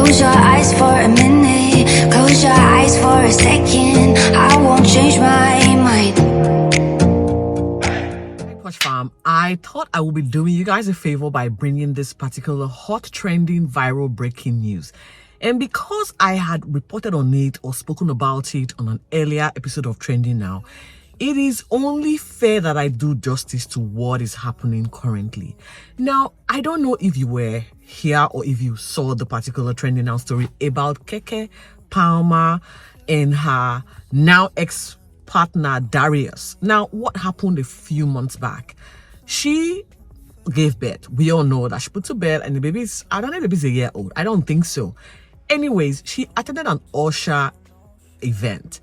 Close your eyes for a minute, close your eyes for a second. I won't change my mind. Posh Fam, I thought I would be doing you guys a favor by bringing this particular hot, trending, viral breaking news. And because I had reported on it or spoken about it on an earlier episode of Trending Now, it is only fair that I do justice to what is happening currently. Now, I don't know if you were here or if you saw the particular Trending Now story about Keke Palmer and her now ex-partner Darius. Now, what happened a few months back? She gave birth. We all know that she put to bed and the baby's, I don't know if the baby's a year old. I don't think so. Anyways, she attended an ASHUTOSH event.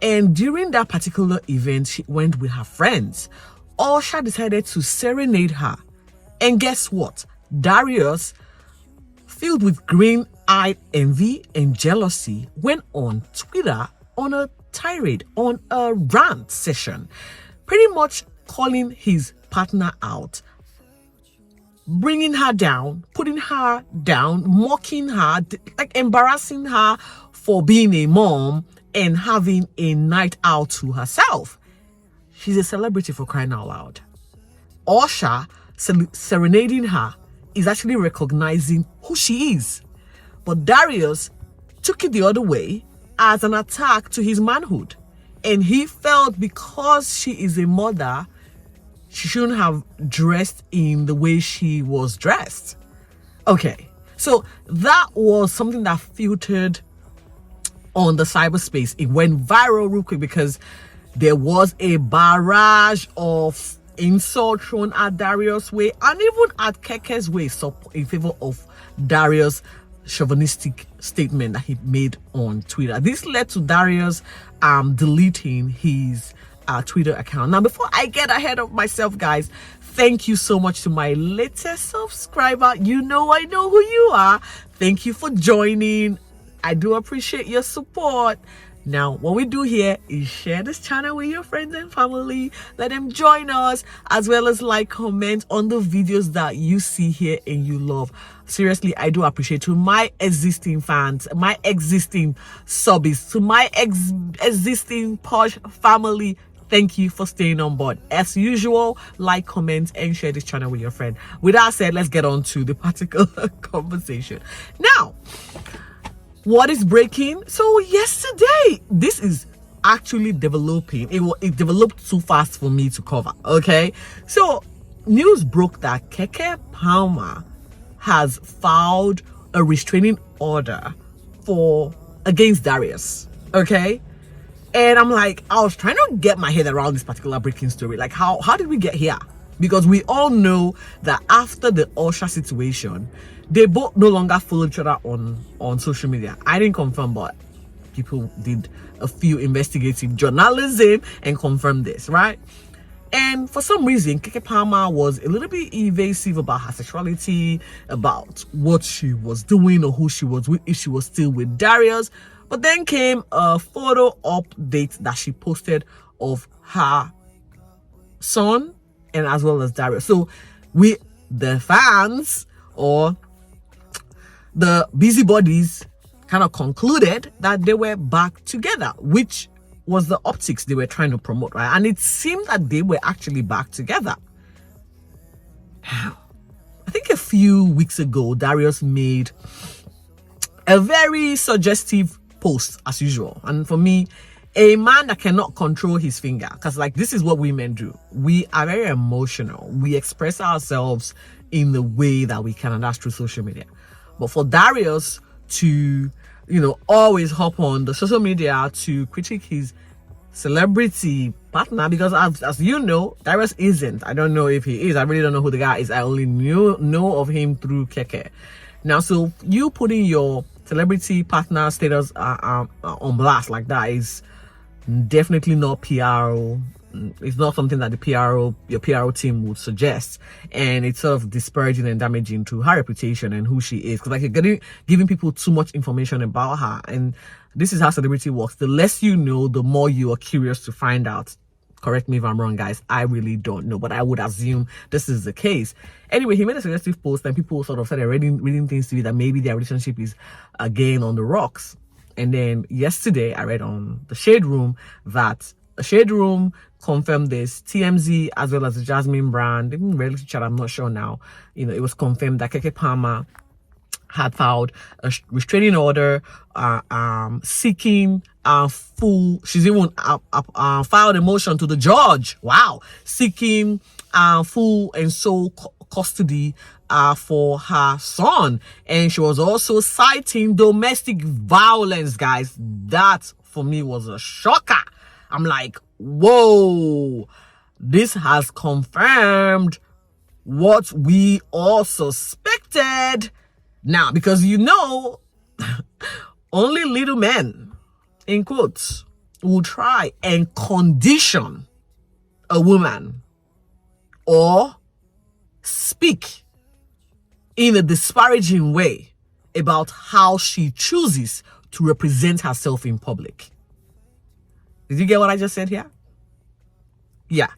And during that particular event, she went with her friends. ASHUTOSH decided to serenade her. And guess what? Darius, filled with green-eyed envy and jealousy, went on Twitter on a tirade, on a rant session, pretty much calling his partner out, bringing her down, putting her down, mocking her, like embarrassing her for being a mom and having a night out to herself. She's a celebrity, for crying out loud. ASHUTOSH serenading her is actually recognizing who she is. But Darius took it the other way as an attack to his manhood. And he felt because she is a mother, she shouldn't have dressed in the way she was dressed. Okay, so that was something that filtered on the cyberspace. It went viral real quick because there was a barrage of insult thrown at Darius' way and even at Keke's way, so in favor of Darius' chauvinistic statement that he made on Twitter. This led to Darius deleting his Twitter account. Now, before I get ahead of myself, guys, thank you so much to my latest subscriber. You know I know who you are. Thank you for joining. I do appreciate your support. Now, what we do here is share this channel with your friends and family. Let them join us, as well as like, comment on the videos that you see here and you love. Seriously, I do appreciate to my existing fans, my existing subbies, to my existing Posh family. Thank you for staying on board. As usual, like, comment, and share this channel with your friend. With that said, let's get on to the particular conversation. Now, what is breaking? So yesterday, this is actually developing. It developed too fast for me to cover. Okay, so news broke that Keke Palmer has filed a restraining order against Darius. Okay, and I'm like, I was trying to get my head around this particular breaking story. Like, how did we get here? Because we all know that after the ASHUTOSH situation, they both no longer follow each other on social media. I didn't confirm, but people did a few investigative journalism and confirmed this, right? And for some reason, Keke Palmer was a little bit evasive about her sexuality, about what she was doing or who she was with, if she was still with Darius. But then came a photo update that she posted of her son and as well as Darius. So we, the fans or the busybodies, kind of concluded that they were back together, which was the optics they were trying to promote, right? And it seemed that they were actually back together. I think a few weeks ago, Darius made a very suggestive post as usual. And for me, a man that cannot control his finger, because like this is what women do. We are very emotional. We express ourselves in the way that we can, and that's through social media. But for Darius to, always hop on the social media to critique his celebrity partner, because as you know, Darius isn't. I don't know if he is. I really don't know who the guy is. I only know of him through Keke. Now, so you putting your celebrity partner status on blast like that is definitely not PRO. It's not something that your PRO team would suggest, and it's sort of disparaging and damaging to her reputation and who she is. Because like you're giving people too much information about her, and this is how celebrity works. The less you know, the more you are curious to find out Correct me if I'm wrong, guys. I really don't know, but I would assume this is the case. Anyway, he made a suggestive post and people sort of started reading things to it that maybe their relationship is again on the rocks. And then yesterday, I read on the Shade Room that the Shade Room confirmed this. TMZ as well as the TheJasmineBrand, even reality chat, I'm not sure now. It was confirmed that Keke Palmer had filed a restraining order, seeking she's even filed a motion to the judge. Wow, seeking full and sole custody for her son, and she was also citing domestic violence. Guys, that for me was a shocker. I'm like, whoa, this has confirmed what we all suspected. Now, because only little men, in quotes, will try and condition a woman or speak in a disparaging way about how she chooses to represent herself in public. Did you get what I just said here? Yeah.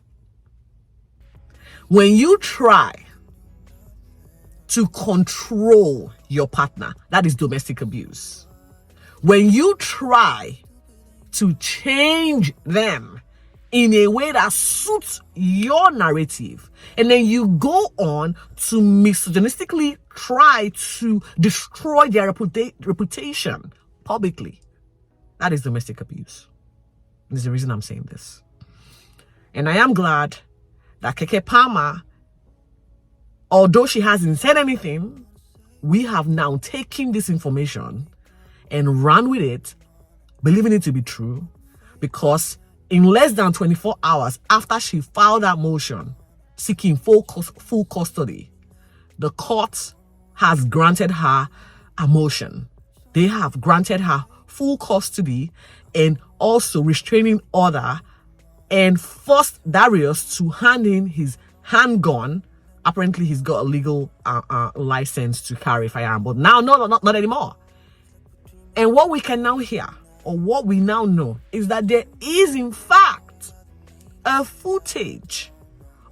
When you try to control your partner, that is domestic abuse. When you try to change them in a way that suits your narrative, and then you go on to misogynistically try to destroy their reputation publicly, that is domestic abuse. This is the reason I'm saying this. And I am glad that Keke Palmer, although she hasn't said anything, we have now taken this information and run with it, believing it to be true, because in less than 24 hours after she filed that motion seeking full custody, the court has granted her a motion. They have granted her full custody and also restraining order, and forced Darius to hand in his handgun. Apparently, he's got a legal license to carry a firearm, but now, not anymore. And what we can now hear, or what we now know, is that there is, in fact, a footage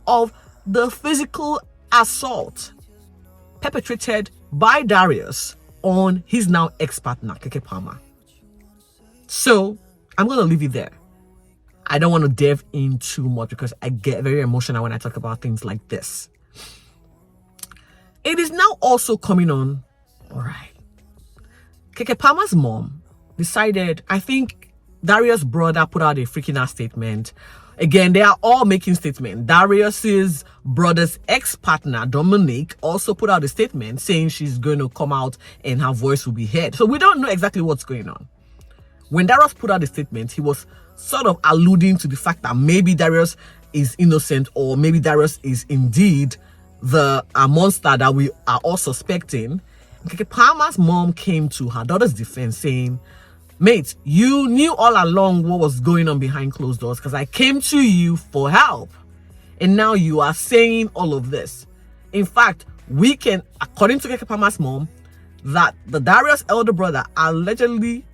of the physical assault perpetrated by Darius on his now ex-partner, Keke Palmer. So, I'm going to leave it there. I don't want to delve in too much because I get very emotional when I talk about things like this. It is now also coming on, all right. Keke Palmer's mom decided, I think Darius' brother put out a freaking ass statement. Again, they are all making statements. Darius's brother's ex-partner, Dominique, also put out a statement saying she's going to come out and her voice will be heard. So we don't know exactly what's going on. When Darius put out a statement, he was sort of alluding to the fact that maybe Darius is innocent, or maybe Darius is indeed the monster that we are all suspecting. Keke Palmer's mom came to her daughter's defense saying, mate, you knew all along what was going on behind closed doors because I came to you for help. And now you are saying all of this. In fact, we can, according to Keke Palmer's mom, that the Darius' elder brother allegedly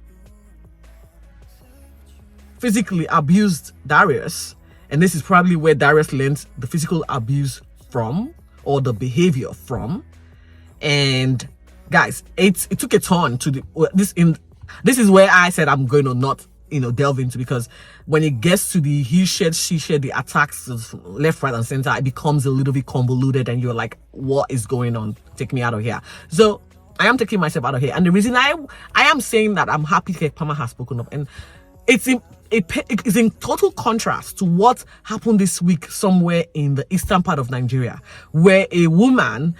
physically abused Darius, and this is probably where Darius learned the physical abuse from, or the behavior from. And guys, it took a turn to this is where I said I'm going to not delve into, because when it gets to the he shared, she shared, the attacks left, right, and center, it becomes a little bit convoluted, and you're like, what is going on? Take me out of here. So I am taking myself out of here, and the reason I am saying that I'm happy Keke Palmer has spoken up, and it is in total contrast to what happened this week somewhere in the eastern part of Nigeria, where a woman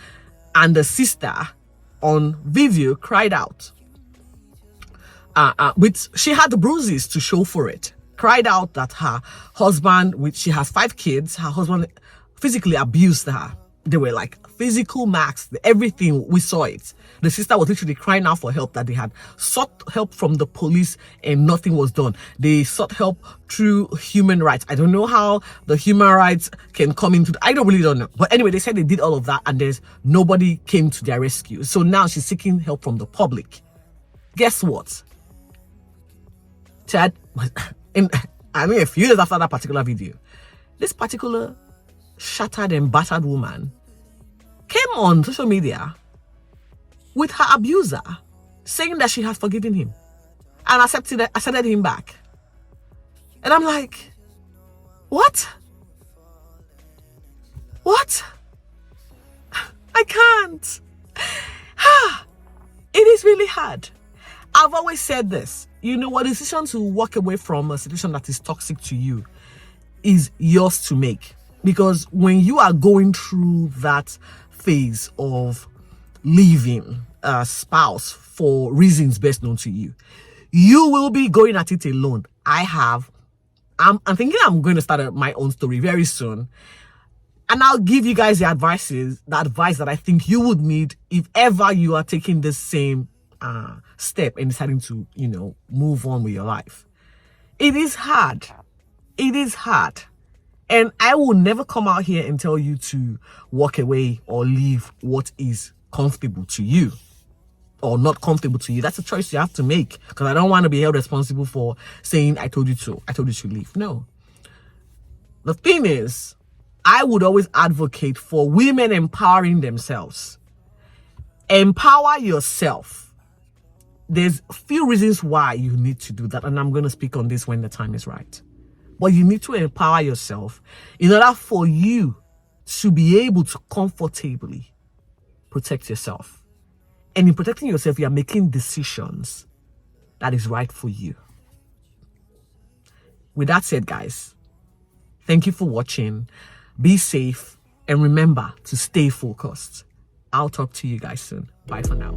and a sister on video cried out. She had the bruises to show for it. Cried out that her husband, which she has 5 kids, her husband physically abused her. They were like physical marks, everything, we saw it. The sister was literally crying out for help, that they had sought help from the police and nothing was done. They sought help through human rights. I don't know how the human rights can come into, I really don't know. But anyway, they said they did all of that and there's nobody came to their rescue. So now she's seeking help from the public. Guess what? Chad, a few years after that particular video, this particular shattered and battered woman came on social media with her abuser, saying that she has forgiven him and accepted him back. And I'm like, what? What? I can't. It is really hard. I've always said this. You know what? The decision to walk away from a situation that is toxic to you is yours to make. Because when you are going through that phase of leaving a spouse for reasons best known to you, you will be going at it alone. I'm thinking I'm going to start my own story very soon. And I'll give you guys the advice that I think you would need if ever you are taking the same step and deciding to, move on with your life. It is hard. It is hard. And I will never come out here and tell you to walk away or leave what is comfortable to you or not comfortable to you. That's a choice you have to make, because I don't want to be held responsible for saying, I told you to leave. No. The thing is, I would always advocate for women empowering themselves. Empower yourself. There's a few reasons why you need to do that, and I'm going to speak on this when the time is right. But you need to empower yourself in order for you to be able to comfortably protect yourself. And in protecting yourself, you are making decisions that is right for you. With that said, guys, thank you for watching. Be safe and remember to stay focused. I'll talk to you guys soon. Bye for now.